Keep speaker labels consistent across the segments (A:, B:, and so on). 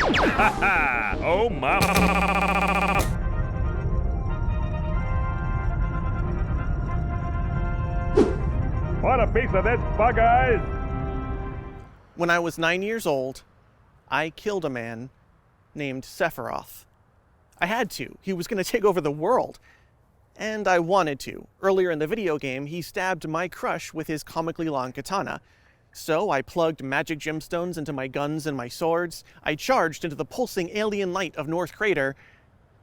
A: Oh my. What a piece of this, bug eyes!
B: When I was 9 years old, I killed a man named Sephiroth. I had to. He was going to take over the world. And I wanted to. Earlier in the video game, he stabbed my crush with his comically long katana. So I plugged magic gemstones into my guns and my swords, I charged into the pulsing alien light of North Crater,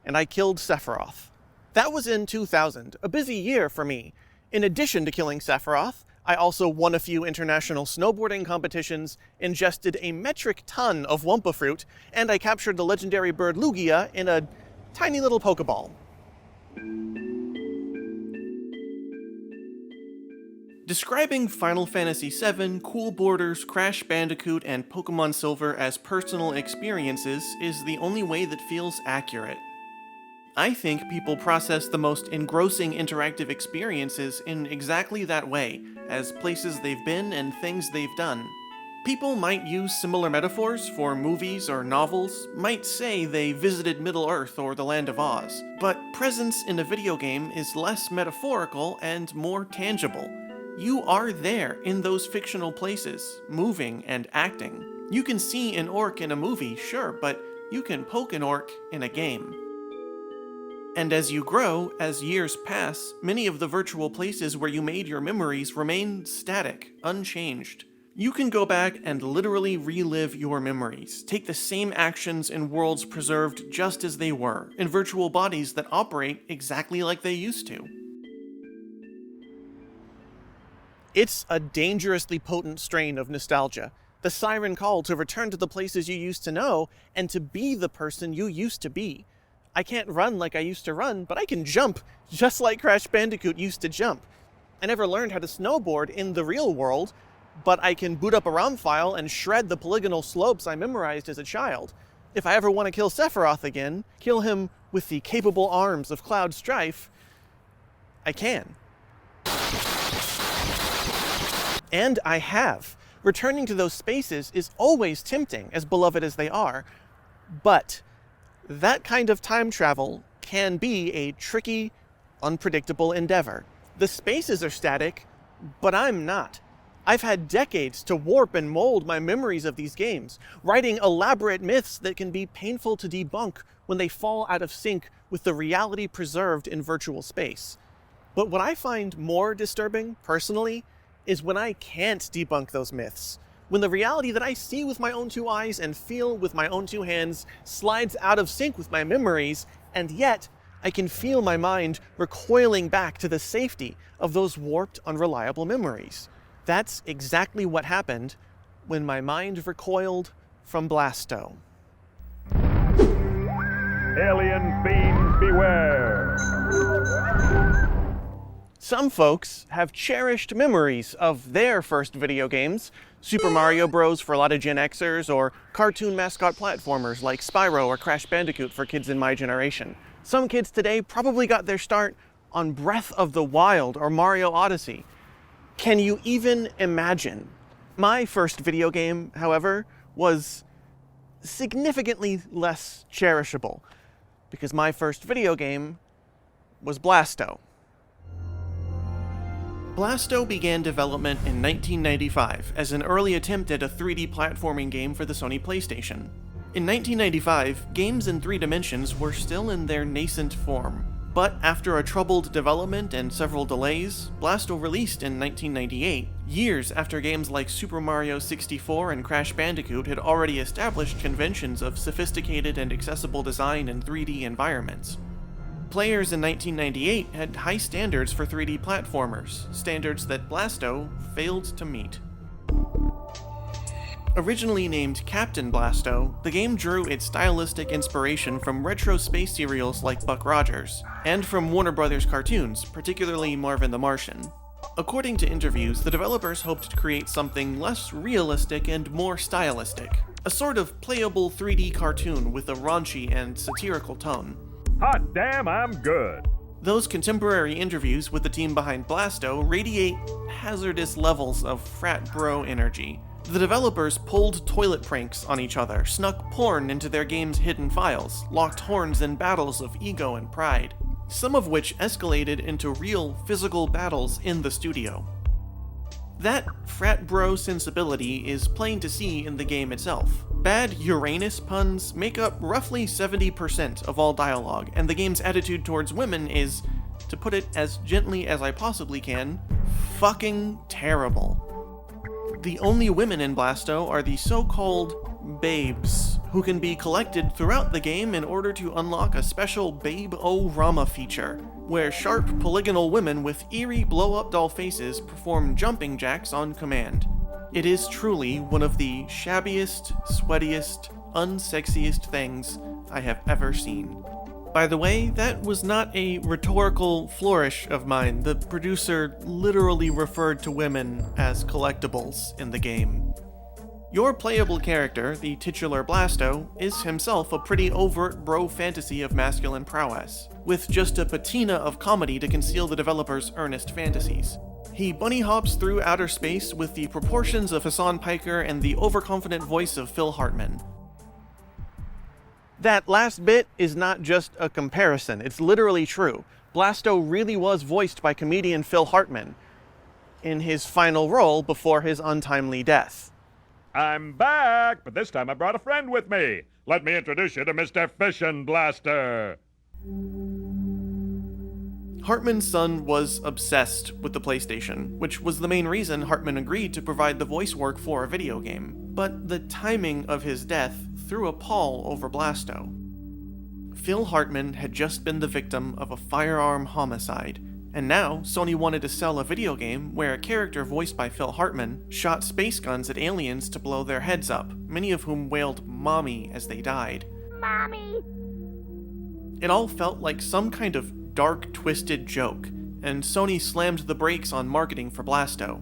B: and I killed Sephiroth. That was in 2000, a busy year for me. In addition to killing Sephiroth, I also won a few international snowboarding competitions, ingested a metric ton of Wumpa fruit, and I captured the legendary bird Lugia in a tiny little Pokeball. Describing Final Fantasy VII, Cool Borders, Crash Bandicoot, and Pokemon Silver as personal experiences is the only way that feels accurate. I think people process the most engrossing interactive experiences in exactly that way, as places they've been and things they've done. People might use similar metaphors for movies or novels, might say they visited Middle-earth or the Land of Oz, but presence in a video game is less metaphorical and more tangible. You are there in those fictional places, moving and acting. You can see an orc in a movie, sure, but you can poke an orc in a game. And as you grow, as years pass, many of the virtual places where you made your memories remain static, unchanged. You can go back and literally relive your memories, take the same actions in worlds preserved just as they were, in virtual bodies that operate exactly like they used to. It's a dangerously potent strain of nostalgia, the siren call to return to the places you used to know and to be the person you used to be. I can't run like I used to run, but I can jump, just like Crash Bandicoot used to jump. I never learned how to snowboard in the real world, but I can boot up a ROM file and shred the polygonal slopes I memorized as a child. If I ever want to kill Sephiroth again, kill him with the capable arms of Cloud Strife, I can. And I have. Returning to those spaces is always tempting, as beloved as they are, but that kind of time travel can be a tricky, unpredictable endeavor. The spaces are static, but I'm not. I've had decades to warp and mold my memories of these games, writing elaborate myths that can be painful to debunk when they fall out of sync with the reality preserved in virtual space. But what I find more disturbing, personally, is when I can't debunk those myths. When the reality that I see with my own two eyes and feel with my own two hands slides out of sync with my memories, and yet I can feel my mind recoiling back to the safety of those warped, unreliable memories. That's exactly what happened when my mind recoiled from Blasto.
A: Alien fiends beware!
B: Some folks have cherished memories of their first video games, Super Mario Bros. For a lot of Gen Xers, or cartoon mascot platformers like Spyro or Crash Bandicoot for kids in my generation. Some kids today probably got their start on Breath of the Wild or Mario Odyssey. Can you even imagine? My first video game, however, was significantly less cherishable, because my first video game was Blasto. Blasto began development in 1995 as an early attempt at a 3D platforming game for the Sony PlayStation. In 1995, games in 3 dimensions were still in their nascent form, but after a troubled development and several delays, Blasto released in 1998, years after games like Super Mario 64 and Crash Bandicoot had already established conventions of sophisticated and accessible design in 3D environments. Players in 1998 had high standards for 3D platformers, standards that Blasto failed to meet. Originally named Captain Blasto, the game drew its stylistic inspiration from retro space serials like Buck Rogers, and from Warner Brothers cartoons, particularly Marvin the Martian. According to interviews, the developers hoped to create something less realistic and more stylistic, a sort of playable 3D cartoon with a raunchy and satirical tone.
A: Hot damn, I'm good!
B: Those contemporary interviews with the team behind Blasto radiate hazardous levels of frat bro energy. The developers pulled toilet pranks on each other, snuck porn into their game's hidden files, locked horns in battles of ego and pride, some of which escalated into real physical battles in the studio. That frat bro sensibility is plain to see in the game itself. Bad Uranus puns make up roughly 70% of all dialogue, and the game's attitude towards women is, to put it as gently as I possibly can, fucking terrible. The only women in Blasto are the so-called babes, who can be collected throughout the game in order to unlock a special Babe-O-Rama feature, where sharp polygonal women with eerie blow-up doll faces perform jumping jacks on command. It is truly one of the shabbiest, sweatiest, unsexiest things I have ever seen. By the way, that was not a rhetorical flourish of mine. The producer literally referred to women as collectibles in the game. Your playable character, the titular Blasto, is himself a pretty overt bro fantasy of masculine prowess, with just a patina of comedy to conceal the developer's earnest fantasies. He bunny hops through outer space with the proportions of Hassan Piker and the overconfident voice of Phil Hartman. That last bit is not just a comparison, it's literally true. Blasto really was voiced by comedian Phil Hartman in his final role before his untimely death.
A: I'm back, but this time I brought a friend with me. Let me introduce you to Mr. Fishin' Blaster.
B: Hartman's son was obsessed with the PlayStation, which was the main reason Hartman agreed to provide the voice work for a video game. But the timing of his death threw a pall over Blasto. Phil Hartman had just been the victim of a firearm homicide, and now Sony wanted to sell a video game where a character voiced by Phil Hartman shot space guns at aliens to blow their heads up, many of whom wailed "Mommy" as they died. Mommy! It all felt like some kind of dark, twisted joke, and Sony slammed the brakes on marketing for Blasto.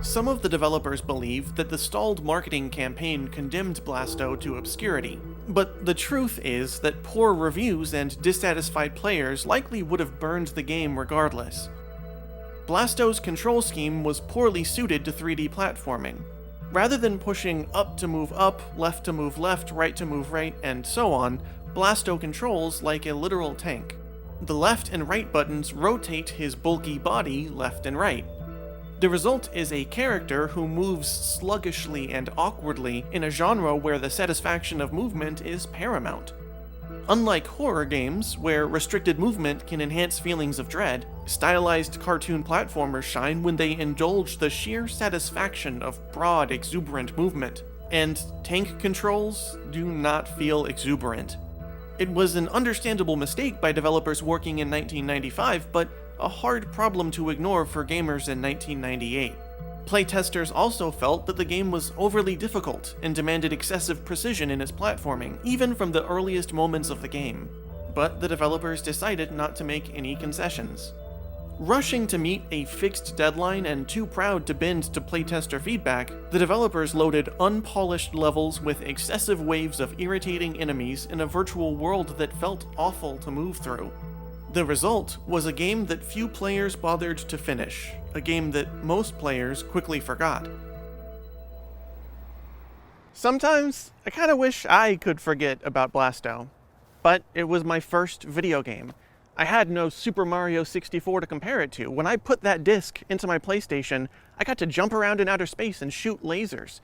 B: Some of the developers believe that the stalled marketing campaign condemned Blasto to obscurity, but the truth is that poor reviews and dissatisfied players likely would have burned the game regardless. Blasto's control scheme was poorly suited to 3D platforming. Rather than pushing up to move up, left to move left, right to move right, and so on, Blasto controls like a literal tank. The left and right buttons rotate his bulky body left and right. The result is a character who moves sluggishly and awkwardly in a genre where the satisfaction of movement is paramount. Unlike horror games, where restricted movement can enhance feelings of dread, stylized cartoon platformers shine when they indulge the sheer satisfaction of broad, exuberant movement, and tank controls do not feel exuberant. It was an understandable mistake by developers working in 1995, but a hard problem to ignore for gamers in 1998. Playtesters also felt that the game was overly difficult and demanded excessive precision in its platforming, even from the earliest moments of the game. But the developers decided not to make any concessions. Rushing to meet a fixed deadline and too proud to bend to playtester feedback, the developers loaded unpolished levels with excessive waves of irritating enemies in a virtual world that felt awful to move through. The result was a game that few players bothered to finish, a game that most players quickly forgot. Sometimes, I kinda wish I could forget about Blasto, but it was my first video game. I had no Super Mario 64 to compare it to. When I put that disc into my PlayStation, I got to jump around in outer space and shoot lasers.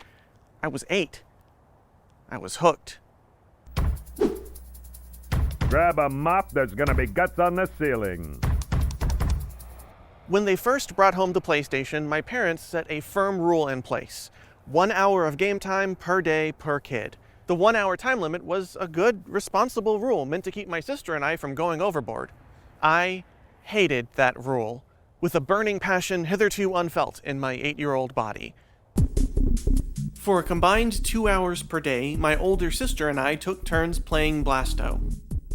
B: I was 8. I was hooked.
A: Grab a mop, there's gonna be guts on the ceiling.
B: When they first brought home the PlayStation, my parents set a firm rule in place. 1 hour of game time per day per kid. The 1 hour time limit was a good, responsible rule meant to keep my sister and I from going overboard. I hated that rule, with a burning passion hitherto unfelt in my 8-year-old body. For a combined 2 hours per day, my older sister and I took turns playing Blasto.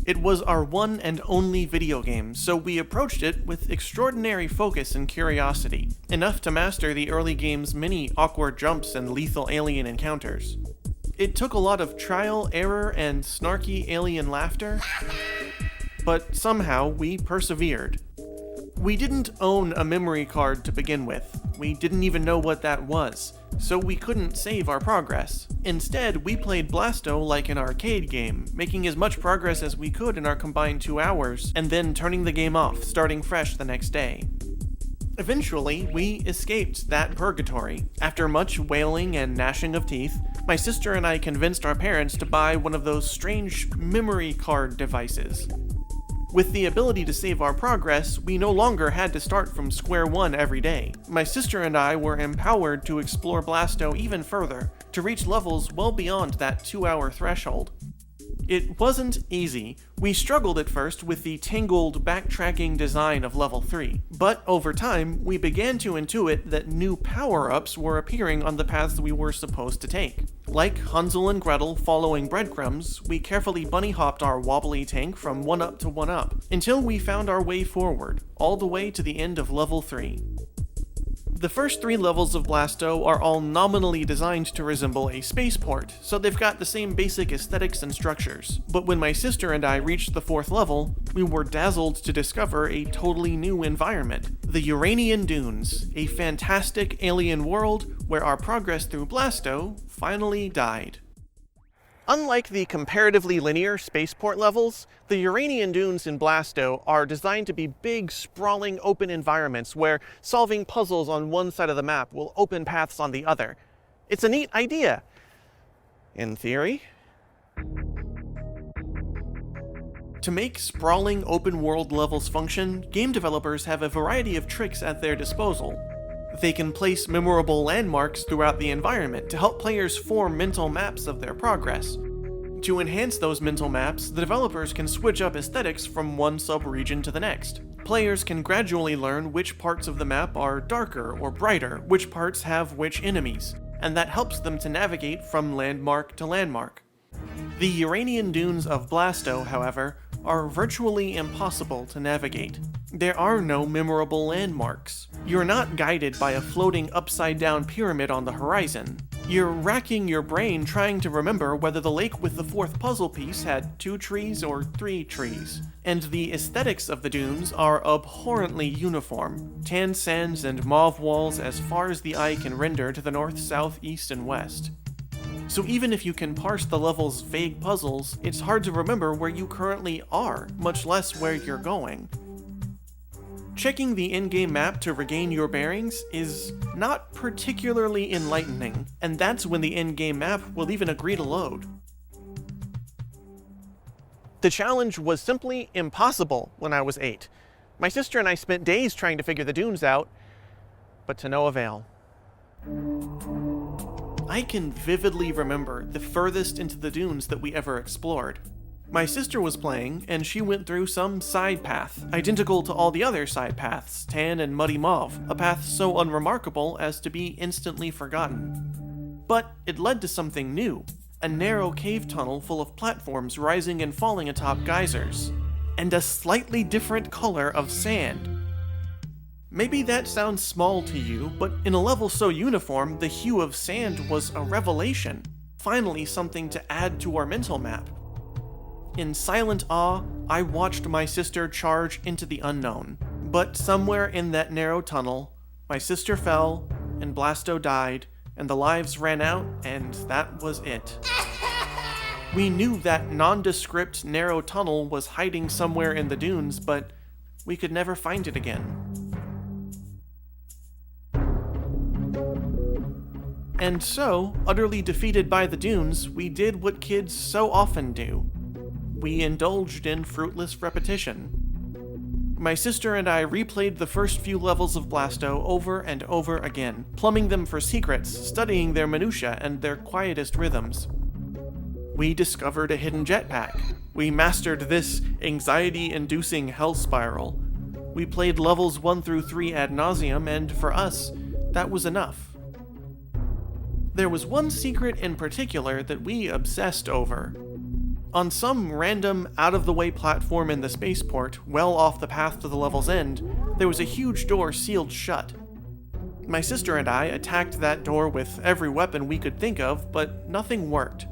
B: It was our one and only video game, so we approached it with extraordinary focus and curiosity, enough to master the early game's many awkward jumps and lethal alien encounters. It took a lot of trial, error, and snarky alien laughter, but somehow we persevered. We didn't own a memory card to begin with. We didn't even know what that was, so we couldn't save our progress. Instead, we played Blasto like an arcade game, making as much progress as we could in our combined 2 hours, and then turning the game off, starting fresh the next day. Eventually, we escaped that purgatory. After much wailing and gnashing of teeth, my sister and I convinced our parents to buy one of those strange memory card devices. With the ability to save our progress, we no longer had to start from square one every day. My sister and I were empowered to explore Blasto even further, to reach levels well beyond that 2-hour threshold. It wasn't easy. We struggled at first with the tangled, backtracking design of level 3, but over time, we began to intuit that new power-ups were appearing on the paths we were supposed to take. Like Hansel and Gretel following breadcrumbs, we carefully bunny-hopped our wobbly tank from 1-up to 1-up, until we found our way forward, all the way to the end of level 3. The first 3 levels of Blasto are all nominally designed to resemble a spaceport, so they've got the same basic aesthetics and structures. But when my sister and I reached the 4th level, we were dazzled to discover a totally new environment. The Uranian Dunes, a fantastic alien world where our progress through Blasto finally died. Unlike the comparatively linear spaceport levels, the Uranian Dunes in Blasto are designed to be big, sprawling, open environments where solving puzzles on one side of the map will open paths on the other. It's a neat idea. In theory. To make sprawling open-world levels function, game developers have a variety of tricks at their disposal. They can place memorable landmarks throughout the environment to help players form mental maps of their progress. To enhance those mental maps, the developers can switch up aesthetics from one sub-region to the next. Players can gradually learn which parts of the map are darker or brighter, which parts have which enemies, and that helps them to navigate from landmark to landmark. The Uranian Dunes of Blasto, however, are virtually impossible to navigate. There are no memorable landmarks. You're not guided by a floating upside-down pyramid on the horizon. You're racking your brain trying to remember whether the lake with the 4th puzzle piece had 2 trees or 3 trees. And the aesthetics of the dunes are abhorrently uniform. Tan sands and mauve walls as far as the eye can render to the north, south, east, and west. So even if you can parse the level's vague puzzles, it's hard to remember where you currently are, much less where you're going. Checking the in-game map to regain your bearings is not particularly enlightening, and that's when the in-game map will even agree to load. The challenge was simply impossible when I was 8. My sister and I spent days trying to figure the dunes out, but to no avail. I can vividly remember the furthest into the dunes that we ever explored. My sister was playing, and she went through some side path, identical to all the other side paths, tan and muddy mauve, a path so unremarkable as to be instantly forgotten. But it led to something new, a narrow cave tunnel full of platforms rising and falling atop geysers, and a slightly different color of sand. Maybe that sounds small to you, but in a level so uniform, the hue of sand was a revelation. Finally, something to add to our mental map. In silent awe, I watched my sister charge into the unknown. But somewhere in that narrow tunnel, my sister fell, and Blasto died, and the lives ran out, and that was it. We knew that nondescript, narrow tunnel was hiding somewhere in the dunes, but we could never find it again. And so, utterly defeated by the dunes, we did what kids so often do. We indulged in fruitless repetition. My sister and I replayed the first few levels of Blasto over and over again, plumbing them for secrets, studying their minutiae and their quietest rhythms. We discovered a hidden jetpack. We mastered this anxiety-inducing hell spiral. We played levels 1 through 3 ad nauseum, and for us, that was enough. There was one secret in particular that we obsessed over. On some random, out-of-the-way platform in the spaceport, well off the path to the level's end, there was a huge door sealed shut. My sister and I attacked that door with every weapon we could think of, but nothing worked.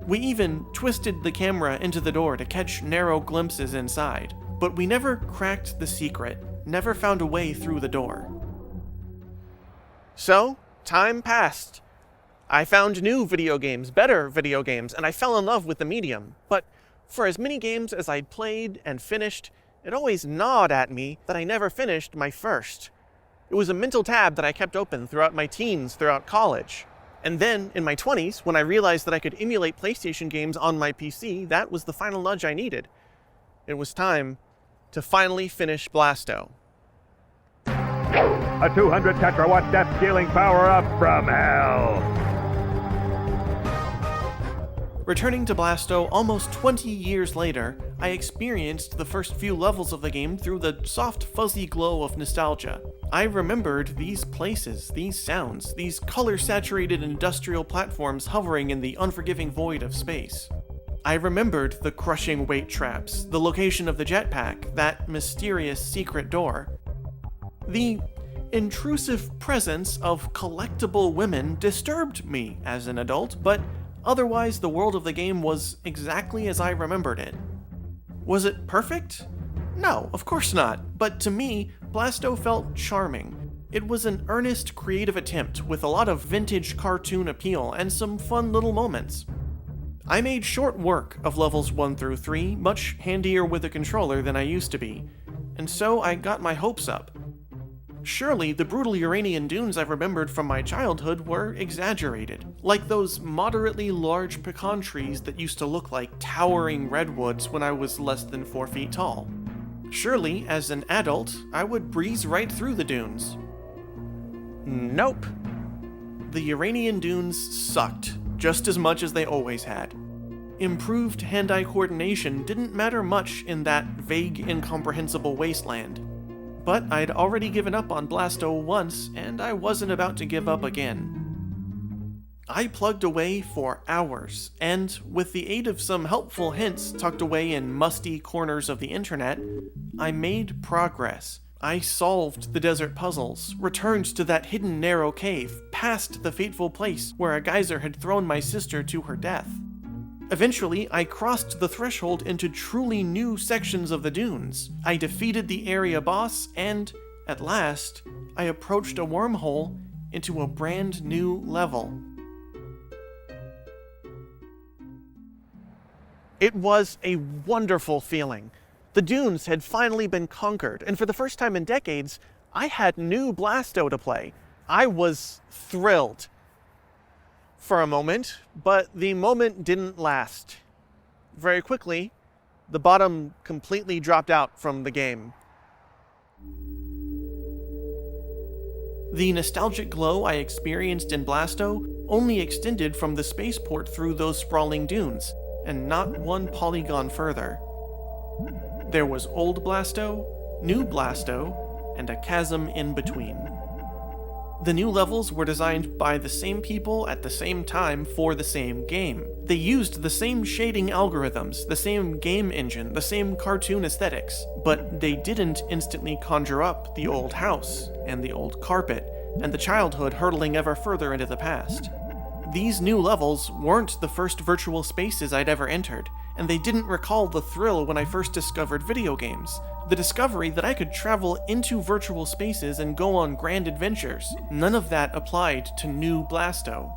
B: We even twisted the camera into the door to catch narrow glimpses inside, but we never cracked the secret. never found a way through the door. So, time passed. I found new video games, better video games, and I fell in love with the medium. But for as many games as I'd played and finished, it always gnawed at me that I never finished my first. It was a mental tab that I kept open throughout my teens, throughout college. And then, in my 20s, when I realized that I could emulate PlayStation games on my PC, that was the final nudge I needed. It was time to finally finish Blasto.
A: A 200 tetrawatt death-dealing power-up from hell!
B: Returning to Blasto almost 20 years later, I experienced the first few levels of the game through the soft, fuzzy glow of nostalgia. I remembered these places, these sounds, these color-saturated industrial platforms hovering in the unforgiving void of space. I remembered the crushing weight traps, the location of the jetpack, that mysterious secret door. The intrusive presence of collectible women disturbed me as an adult, but otherwise the world of the game was exactly as I remembered it. Was it perfect? No, of course not, but to me, Blasto felt charming. It was an earnest, creative attempt with a lot of vintage cartoon appeal and some fun little moments. I made short work of levels 1 through 3, much handier with a controller than I used to be, and so I got my hopes up. Surely the brutal Uranian dunes I remembered from my childhood were exaggerated, like those moderately large pecan trees that used to look like towering redwoods when I was less than 4 feet tall. Surely, as an adult, I would breeze right through the dunes. Nope. The Uranian dunes sucked, just as much as they always had. Improved hand-eye coordination didn't matter much in that vague, incomprehensible wasteland. But I'd already given up on Blasto once, and I wasn't about to give up again. I plugged away for hours, and with the aid of some helpful hints tucked away in musty corners of the internet, I made progress. I solved the desert puzzles, returned to that hidden narrow cave, past the fateful place where a geyser had thrown my sister to her death. Eventually, I crossed the threshold into truly new sections of the dunes. I defeated the area boss, and, at last, I approached a wormhole into a brand new level. It was a wonderful feeling. The dunes had finally been conquered, and for the first time in decades, I had new Blasto to play. I was thrilled. For a moment, but the moment didn't last. Very quickly, the bottom completely dropped out from the game. The nostalgic glow I experienced in Blasto only extended from the spaceport through those sprawling dunes, and not one polygon further. There was old Blasto, new Blasto, and a chasm in between. The new levels were designed by the same people at the same time for the same game. They used the same shading algorithms, the same game engine, the same cartoon aesthetics, but they didn't instantly conjure up the old house, and the old carpet, and the childhood hurtling ever further into the past. These new levels weren't the first virtual spaces I'd ever entered, and they didn't recall the thrill when I first discovered video games. The discovery that I could travel into virtual spaces and go on grand adventures. None of that applied to new Blasto.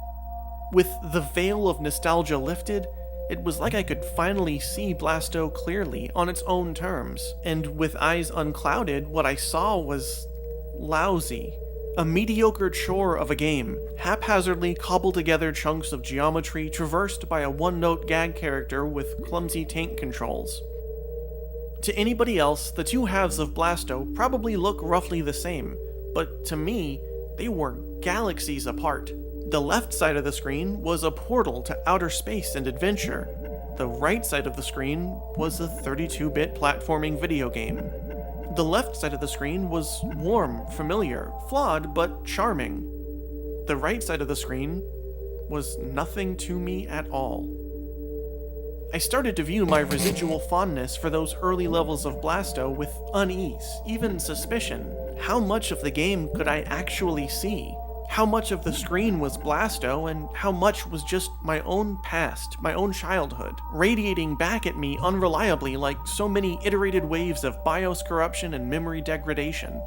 B: With the veil of nostalgia lifted, it was like I could finally see Blasto clearly on its own terms. And with eyes unclouded, what I saw was lousy. A mediocre chore of a game, haphazardly cobbled together chunks of geometry traversed by a one-note gag character with clumsy tank controls. To anybody else, the two halves of Blasto probably look roughly the same, but to me, they were galaxies apart. The left side of the screen was a portal to outer space and adventure. The right side of the screen was a 32-bit platforming video game. The left side of the screen was warm, familiar, flawed, but charming. The right side of the screen was nothing to me at all. I started to view my residual fondness for those early levels of Blasto with unease, even suspicion. How much of the game could I actually see? How much of the screen was Blasto, and how much was just my own past, my own childhood, radiating back at me unreliably like so many iterated waves of BIOS corruption and memory degradation.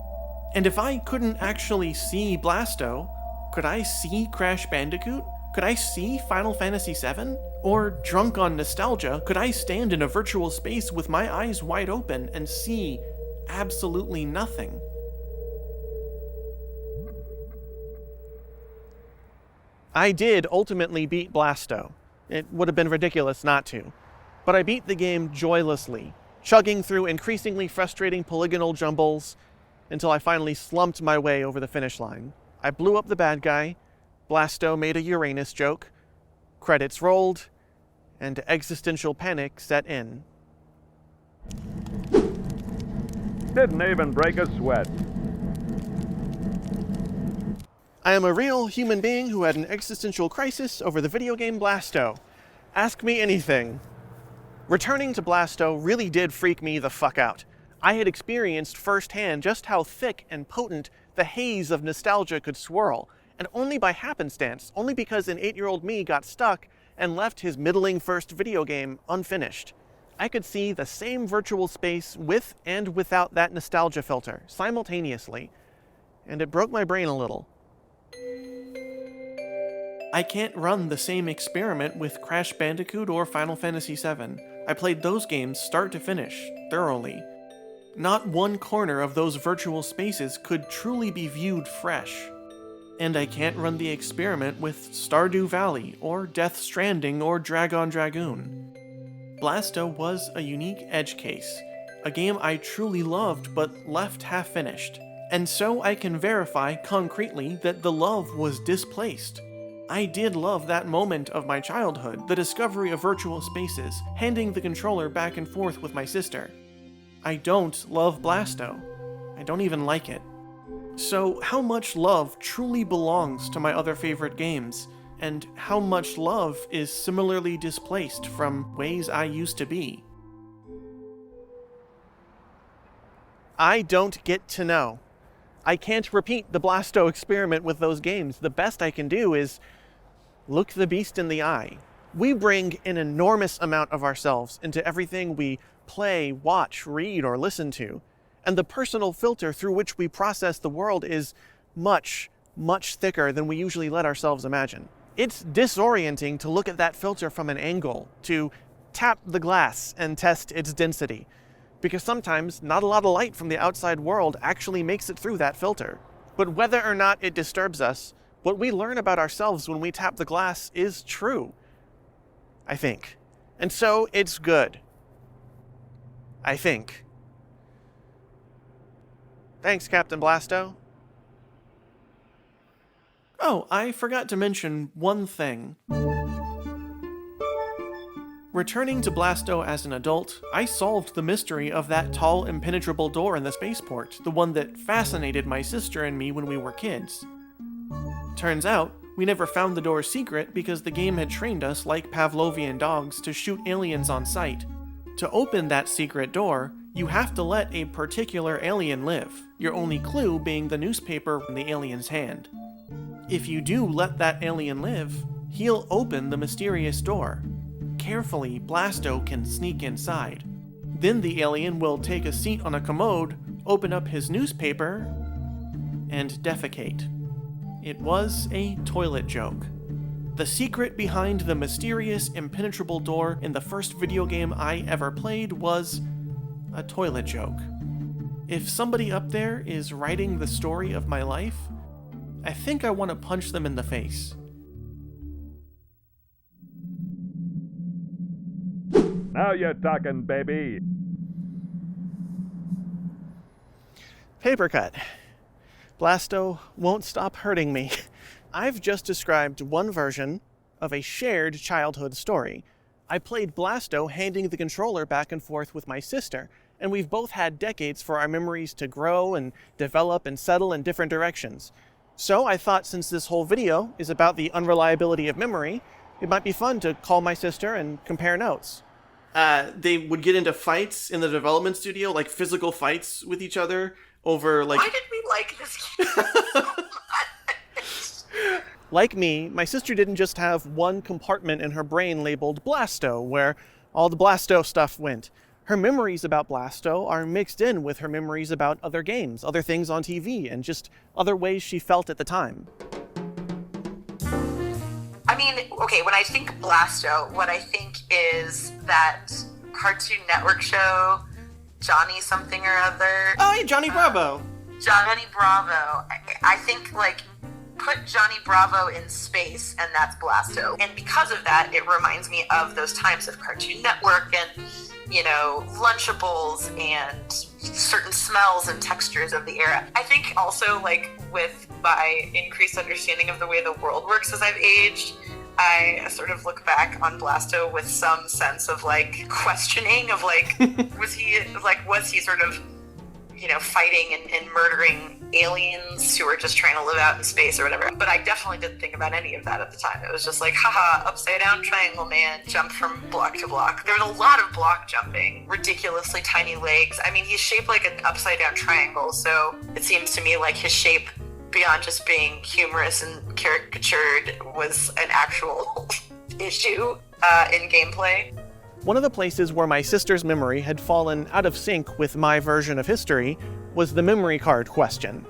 B: And if I couldn't actually see Blasto, could I see Crash Bandicoot? Could I see Final Fantasy VII? Or, drunk on nostalgia, could I stand in a virtual space with my eyes wide open and see absolutely nothing? I did ultimately beat Blasto. It would have been ridiculous not to. But I beat the game joylessly, chugging through increasingly frustrating polygonal jumbles until I finally slumped my way over the finish line. I blew up the bad guy, Blasto made a Uranus joke, credits rolled, and existential panic set in.
A: Didn't even break a sweat.
B: I am a real human being who had an existential crisis over the video game Blasto. Ask me anything. Returning to Blasto really did freak me the fuck out. I had experienced firsthand just how thick and potent the haze of nostalgia could swirl, and only by happenstance, only because an 8-year-old me got stuck and left his middling first video game unfinished. I could see the same virtual space with and without that nostalgia filter, simultaneously, and it broke my brain a little. I can't run the same experiment with Crash Bandicoot or Final Fantasy VII. I played those games start to finish, thoroughly. Not one corner of those virtual spaces could truly be viewed fresh. And I can't run the experiment with Stardew Valley, or Death Stranding, or Dragon Dragoon. Blasto was a unique edge case, a game I truly loved but left half-finished. And so I can verify concretely that the love was displaced. I did love that moment of my childhood, the discovery of virtual spaces, handing the controller back and forth with my sister. I don't love Blasto. I don't even like it. So how much love truly belongs to my other favorite games, and how much love is similarly displaced from ways I used to be? I don't get to know. I can't repeat the Blasto experiment with those games. The best I can do is look the beast in the eye. We bring an enormous amount of ourselves into everything we play, watch, read, or listen to. And the personal filter through which we process the world is much, much thicker than we usually let ourselves imagine. It's disorienting to look at that filter from an angle, to tap the glass and test its density. Because sometimes not a lot of light from the outside world actually makes it through that filter. But whether or not it disturbs us, what we learn about ourselves when we tap the glass is true, I think. And so it's good. I think. Thanks, Captain Blasto. Oh, I forgot to mention one thing. Returning to Blasto as an adult, I solved the mystery of that tall, impenetrable door in the spaceport, the one that fascinated my sister and me when we were kids. Turns out, we never found the door's secret because the game had trained us like Pavlovian dogs to shoot aliens on sight. To open that secret door, you have to let a particular alien live, your only clue being the newspaper in the alien's hand. If you do let that alien live, he'll open the mysterious door. Carefully, Blasto can sneak inside. Then the alien will take a seat on a commode, open up his newspaper, and defecate. It was a toilet joke. The secret behind the mysterious, impenetrable door in the first video game I ever played was a toilet joke. If somebody up there is writing the story of my life, I think I want to punch them in the face.
A: Now you're talking, baby.
B: Paper cut. Blasto won't stop hurting me. I've just described one version of a shared childhood story. I played Blasto handing the controller back and forth with my sister, and we've both had decades for our memories to grow and develop and settle in different directions. So I thought since this whole video is about the unreliability of memory, it might be fun to call my sister and compare notes. They would get into fights in the development studio, like physical fights with each other over like...
C: Why did we like this game so much?
B: Like me, my sister didn't just have one compartment in her brain labeled Blasto, where all the Blasto stuff went. Her memories about Blasto are mixed in with her memories about other games, other things on TV, and just other ways she felt at the time.
C: I mean, okay, when I think Blasto, what I think is that Cartoon Network show, Johnny something or other.
B: Oh, yeah, Johnny Bravo.
C: Johnny Bravo. I think, like, put Johnny Bravo in space, and that's Blasto. And because of that, it reminds me of those times of Cartoon Network and, you know, Lunchables and certain smells and textures of the era. I think also, like, with my increased understanding of the way the world works as I've aged, I sort of look back on Blasto with some sense of, like, questioning of, like, was he sort of, you know, fighting and murdering aliens who are just trying to live out in space or whatever. But I definitely didn't think about any of that at the time. It was just like, haha, upside down triangle man, jump from block to block. There was a lot of block jumping, ridiculously tiny legs. I mean, he's shaped like an upside down triangle, so it seems to me like his shape, beyond just being humorous and caricatured, was an actual issue in gameplay.
B: One of the places where my sister's memory had fallen out of sync with my version of history was the memory card question.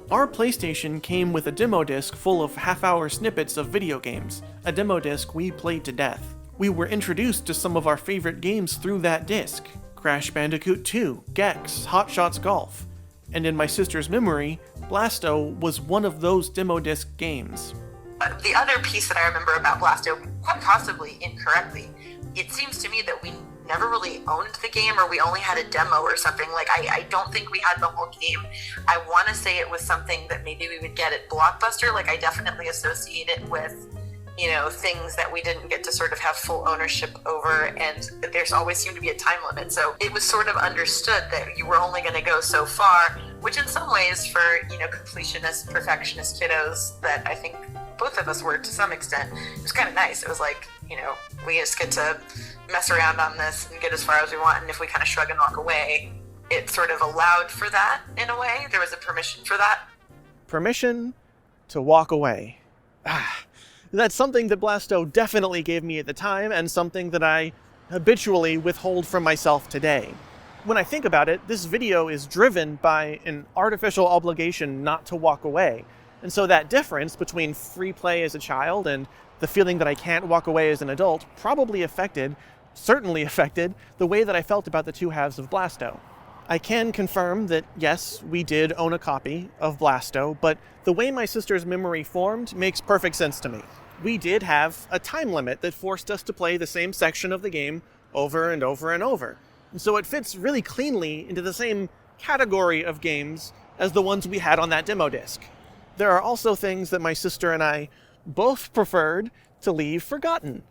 B: Our PlayStation came with a demo disc full of half-hour snippets of video games, a demo disc we played to death. We were introduced to some of our favorite games through that disc: Crash Bandicoot 2, Gex, Hot Shots Golf. And in my sister's memory, Blasto was one of those demo disc games.
C: The other piece that I remember about Blasto, quite possibly incorrectly, it seems to me that we never really owned the game, or we only had a demo or something. Like, I don't think we had the whole game. I want to say it was something that maybe we would get at Blockbuster. Like, I definitely associate it with, you know, things that we didn't get to sort of have full ownership over, and there's always seemed to be a time limit. So it was sort of understood that you were only going to go so far, which in some ways for, you know, completionist, perfectionist kiddos that I think both of us were to some extent, it was kind of nice. It was like, you know, we just get to mess around on this and get as far as we want, and if we kind of shrug and walk away, it sort of allowed for that in a way. There was a permission for that.
B: Permission to walk away. That's something that Blasto definitely gave me at the time, and something that I habitually withhold from myself today. When I think about it, this video is driven by an artificial obligation not to walk away. And so that difference between free play as a child and the feeling that I can't walk away as an adult certainly affected, the way that I felt about the two halves of Blasto. I can confirm that, yes, we did own a copy of Blasto, but the way my sister's memory formed makes perfect sense to me. We did have a time limit that forced us to play the same section of the game over and over and over. And so it fits really cleanly into the same category of games as the ones we had on that demo disc. There are also things that my sister and I both preferred to leave forgotten.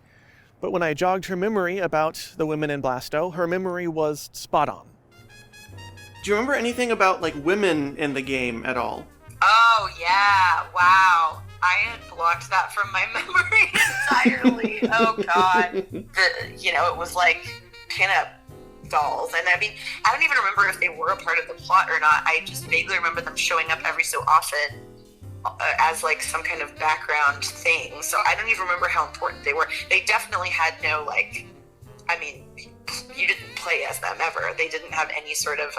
B: But when I jogged her memory about the women in Blasto, her memory was spot on. Do you remember anything about, like, women in the game at all?
C: Oh, yeah. Wow. I had blocked that from my memory entirely. Oh, God. It was like pin-up dolls. And I mean, I don't even remember if they were a part of the plot or not. I just vaguely remember them showing up every so often as like some kind of background thing. So I don't even remember how important they were. They definitely had no, like, I mean, you didn't play as them ever. They didn't have any sort of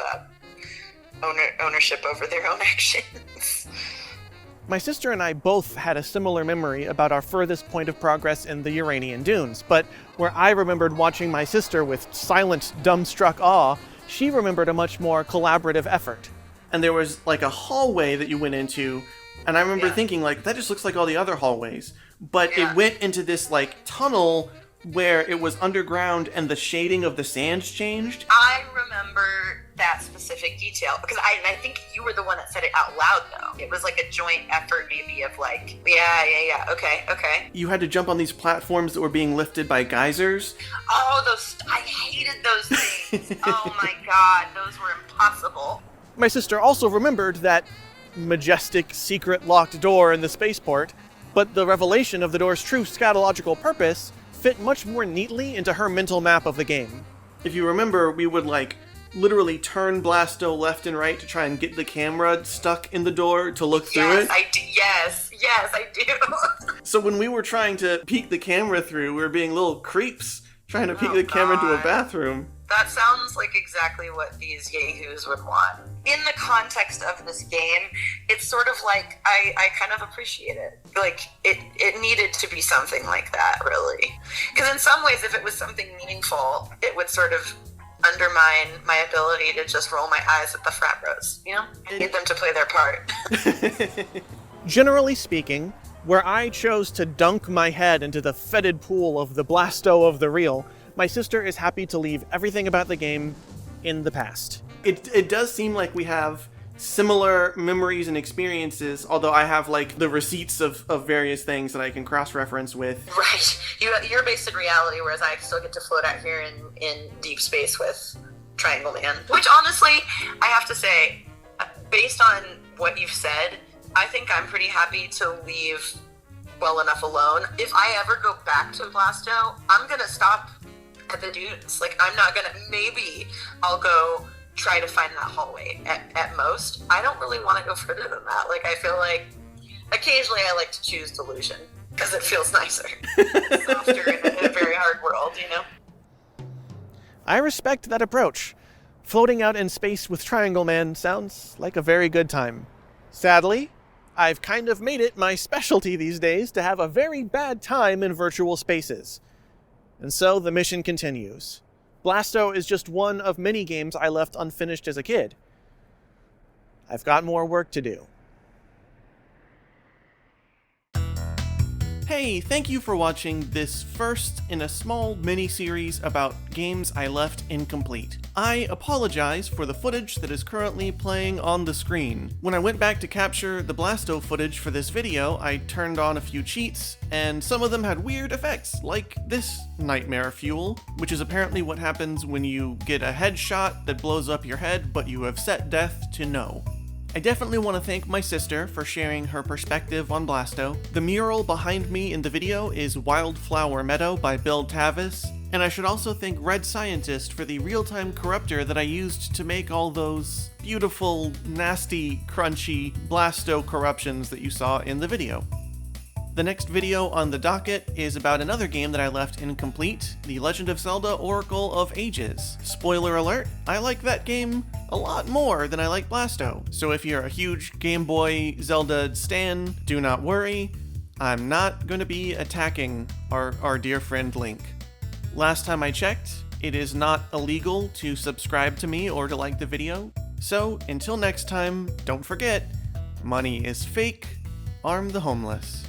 C: ownership over their own actions.
B: My sister and I both had a similar memory about our furthest point of progress in the Uranian Dunes, but where I remembered watching my sister with silent, dumbstruck awe, she remembered a much more collaborative effort. And there was like a hallway that you went into, and I remember thinking, like, that just looks like all the other hallways. But it went into this, like, tunnel where it was underground and the shading of the sands changed.
C: I remember that specific detail because I think you were the one that said it out loud, though. It was like a joint effort, maybe, of like, okay.
B: You had to jump on these platforms that were being lifted by geysers.
C: Oh, I hated those things. Oh my God, those were impossible.
B: My sister also remembered that majestic, secret locked door in the spaceport, but the revelation of the door's true scatological purpose fit much more neatly into her mental map of the game. If you remember, we would, like, literally turn Blasto left and right to try and get the camera stuck in the door to look through it?
C: Yes, I do.
B: So when we were trying to peek the camera through, we were being little creeps trying to peek the camera into a bathroom.
C: That sounds like exactly what these yahoos would want. In the context of this game, it's sort of like, I kind of appreciate it. Like, it needed to be something like that, really. Because in some ways, if it was something meaningful, it would sort of undermine my ability to just roll my eyes at the frat bros, you know? I need them to play their part.
D: Generally speaking, where I chose to dunk my head into the fetid pool of the Blasto of the real, my sister is happy to leave everything about the game in the past.
B: It does seem like we have similar memories and experiences, although I have, like, the receipts of various things that I can cross-reference with.
C: Right. You're based in reality, whereas I still get to float out here in deep space with Triangle Man. Which, honestly, I have to say, based on what you've said, I think I'm pretty happy to leave well enough alone. If I ever go back to Blasto, I'm gonna stop at the dunes. Like, I'm not gonna, maybe I'll go try to find that hallway at most. I don't really want to go further than that. Like, I feel like occasionally I like to choose delusion because it feels nicer. Softer in a very hard world, you know?
D: I respect that approach. Floating out in space with Triangle Man sounds like a very good time. Sadly, I've kind of made it my specialty these days to have a very bad time in virtual spaces. And so the mission continues. Blasto is just one of many games I left unfinished as a kid. I've got more work to do.
B: Hey, thank you for watching this first in a small mini-series about games I left incomplete. I apologize for the footage that is currently playing on the screen. When I went back to capture the Blasto footage for this video, I turned on a few cheats, and some of them had weird effects, like this nightmare fuel, which is apparently what happens when you get a headshot that blows up your head, but you have set death to no. I definitely want to thank my sister for sharing her perspective on Blasto. The mural behind me in the video is Wildflower Meadow by Bill Tavis, and I should also thank Red Scientist for the real-time corruptor that I used to make all those beautiful, nasty, crunchy Blasto corruptions that you saw in the video. The next video on the docket is about another game that I left incomplete, The Legend of Zelda Oracle of Ages. Spoiler alert, I like that game a lot more than I like Blasto. So if you're a huge Game Boy Zelda stan, do not worry, I'm not going to be attacking our dear friend Link. Last time I checked, it is not illegal to subscribe to me or to like the video. So until next time, don't forget, money is fake, arm the homeless.